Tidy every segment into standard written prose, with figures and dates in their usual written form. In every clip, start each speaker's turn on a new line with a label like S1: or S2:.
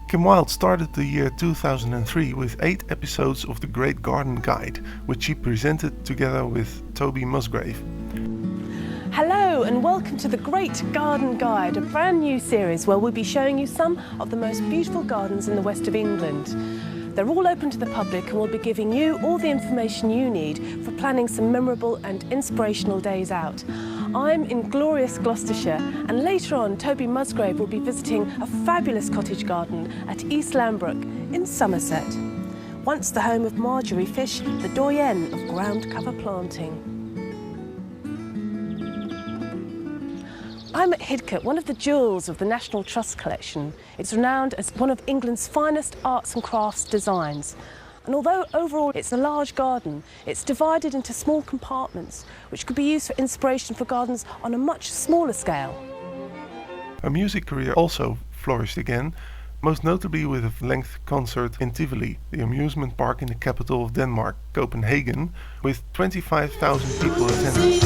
S1: Kim Wilde started the year 2003 with 8 episodes of The Great Garden Guide, which she presented together with Toby Musgrave.
S2: Hello and welcome to The Great Garden Guide, a brand new series where we'll be showing you some of the most beautiful gardens in the west of England. They're all open to the public and we'll be giving you all the information you need for planning some memorable and inspirational days out. I'm in glorious Gloucestershire, and later on Toby Musgrave will be visiting a fabulous cottage garden at East Lambrook in Somerset. Once the home of Marjorie Fish, the doyenne of ground cover planting. I'm at Hidcote, one of the jewels of the National Trust collection. It's renowned as one of England's finest arts and crafts designs. And although overall it's a large garden, it's divided into small compartments, which could be used for inspiration for gardens on a much smaller scale.
S1: Her music career also flourished again, most notably with a full-length concert in Tivoli, the amusement park in the capital of Denmark, Copenhagen, with 25,000 people attending.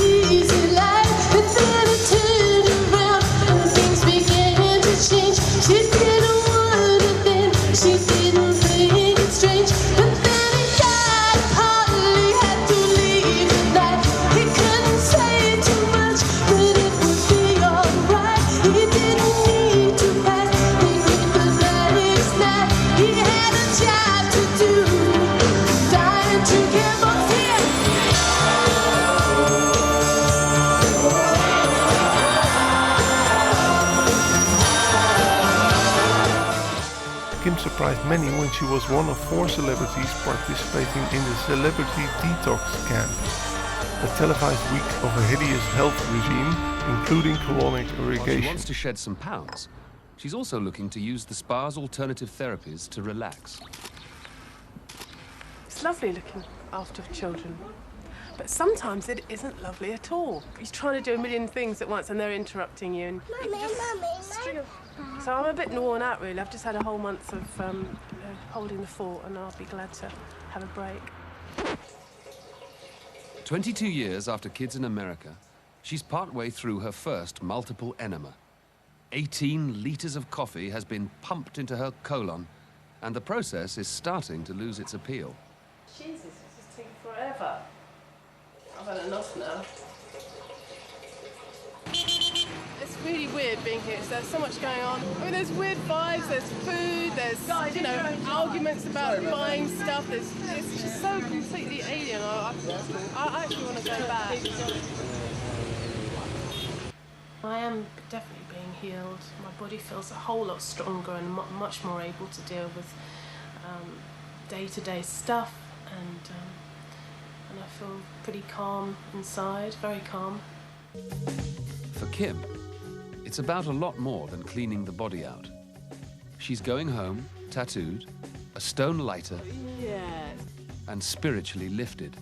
S1: Kim surprised many when she was one of 4 celebrities participating in the Celebrity Detox Camp, a televised week of a hideous health regime, including colonic irrigation.
S3: While she wants to shed some pounds, she's also looking to use the spa's alternative therapies to relax.
S2: It's lovely looking after children, but sometimes it isn't lovely at all. You're trying to do a million things at once and they're interrupting you. And So I'm a bit worn out really. I've just had a whole month of holding the fort and I'll be glad to have a break.
S3: 22 years after Kids in America, she's partway through her first multiple enema. 18 litres of coffee has been pumped into her colon, and the process is starting to lose its appeal.
S2: Jesus, it's just taking forever. I've had enough now. It's really weird being here. There's so much going on. I mean, there's weird vibes, there's food, there's, arguments about buying stuff. It's just so completely alien. I actually want to go back. I am definitely being healed. My body feels a whole lot stronger and much more able to deal with day-to-day stuff, and I feel pretty calm inside, very calm.
S3: For Kim, it's about a lot more than cleaning the body out. She's going home, tattooed, a stone lighter, and spiritually lifted.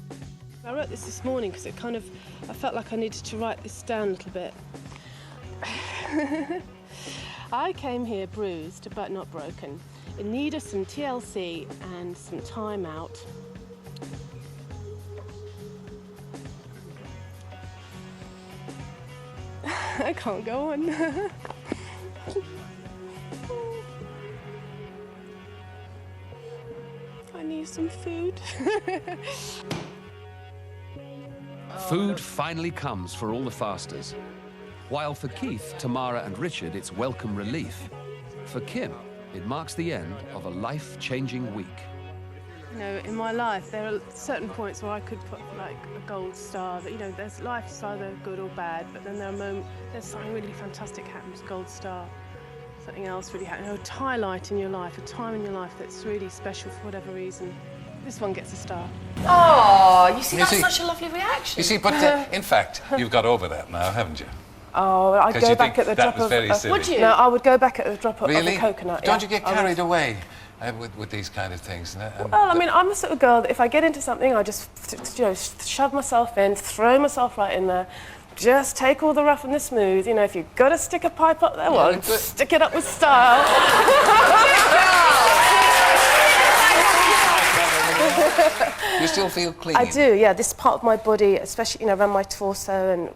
S2: I wrote this morning because I felt like I needed to write this down a little bit. I came here bruised, but not broken, in need of some TLC and some time out. I can't go on. I need some food.
S3: Food finally comes for all the fasters. While for Keith, Tamara and Richard, it's welcome relief. For Kim, it marks the end of a life-changing week.
S2: You know, in my life, there are certain points where I could put like a gold star. That, you know, there's life's either good or bad, but then there's something really fantastic happens, gold star. Something else really happens. You know, a highlight in your life, a time in your life that's really special for whatever reason. This one gets a star.
S4: Oh, you see, that's such a lovely reaction.
S5: You see, but in fact, you've got over that now, haven't you?
S2: Oh, I'd go back at the drop of...
S5: Would
S2: you? No, I would go back at the drop of a coconut.
S5: Don't you get carried away with these kind of things?
S2: Well, I mean, I'm the sort of girl that if I get into something, I just, shove myself in, throw myself right in there, just take all the rough and the smooth. You know, if you've got to stick a pipe up there, well, stick it up with style.
S5: You still feel clean?
S2: I do, yeah. This part of my body, especially, around my torso and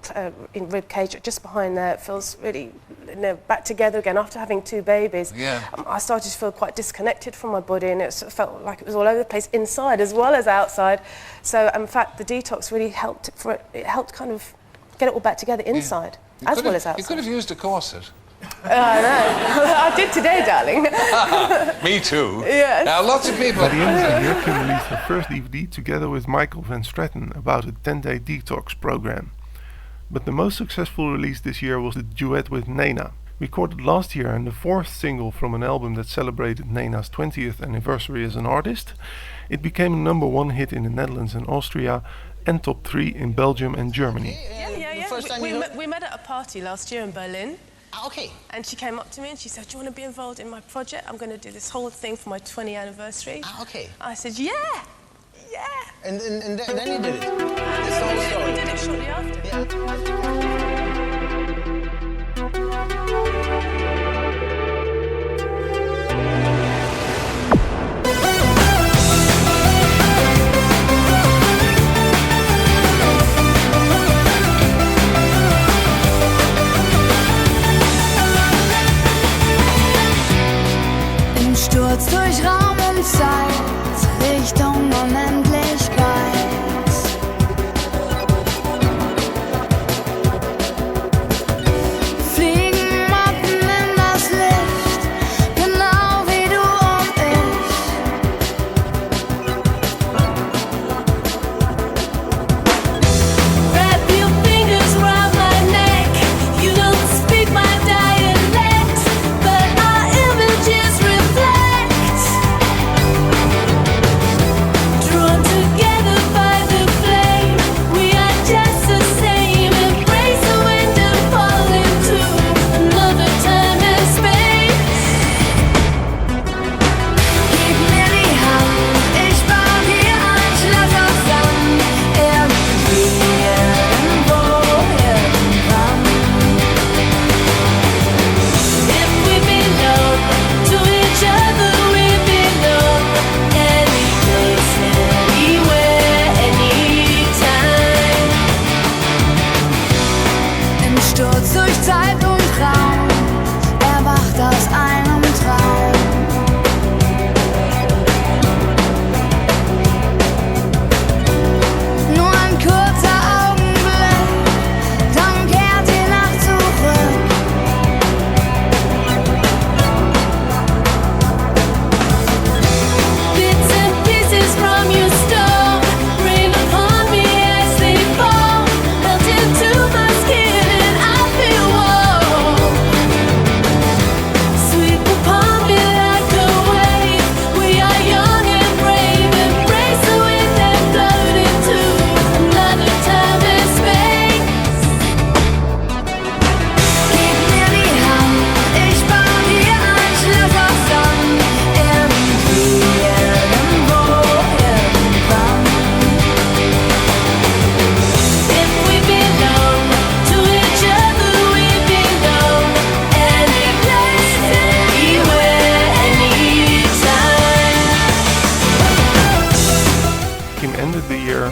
S2: in rib cage, just behind there, it feels really, back together again. After having 2 babies, I started to feel quite disconnected from my body, and it sort of felt like it was all over the place, inside as well as outside. So, in fact, the detox really helped. It helped kind of get it all back together inside, as well as outside.
S5: You could have used a corset.
S2: I know. I did today, darling.
S5: Me too.
S2: Yes.
S5: Now, lots of people...
S1: By the end of the year, Kim released her first DVD together with Michael Van Straten about a 10-day detox program. But the most successful release this year was the duet with Nena. Recorded last year and the 4th single from an album that celebrated Nena's 20th anniversary as an artist, it became a #1 hit in the Netherlands and Austria and top 3 in Belgium and Germany.
S2: We met at a party last year in Berlin.
S6: Okay.
S2: And she came up to me and she said, "Do you want to be involved in my project? I'm going to do this whole thing for my 20th anniversary."
S6: Okay.
S2: I said, yeah.
S6: And then you did it.
S2: We did it shortly after.
S7: Im Sturz durch Raum und Zeit, Richtung Unendlichkeit. Fliegen Motten in das Licht, genau wie du und ich. Wrap your fingers round my neck, you don't speak my dialect, but our images reflect. Drawn together by the flame, we are just the same. Embrace the wind and fall into another time and space. Gib mir die Hand, ich bau dir ein Schloss aus Sand. Irgendwie, irgendwo, irgendwann. If we belong to each other, we belong any place, anywhere, anytime. Im Sturz durch Zeit und Raum, erwacht aus einem Traum. Nur ein kurzer Augenblick, dann kehrt die Nacht zurück. Bits and pieces from your storm rain upon me as they fall, melt into my skin and I feel warm. Sweep upon me like a wave. We are young and brave. Embrace the wind and float into another time and space. Gib mir die Hand, ich bau dir ein Schloss aus Sand. Irgendwie, irgendwo, irgendwann. If we belong to each other, we belong any place, anywhere, anytime.
S1: Kim ended the year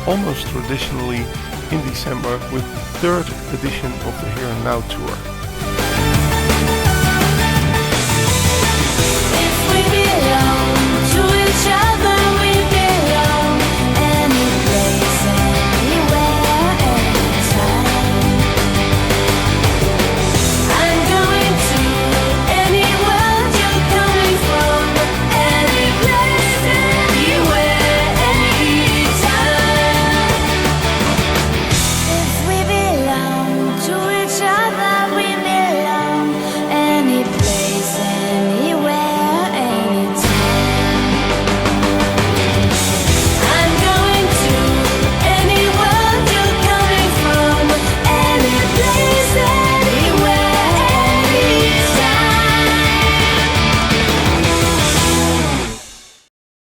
S1: almost traditionally in December with the 3rd edition of the Here and Now tour.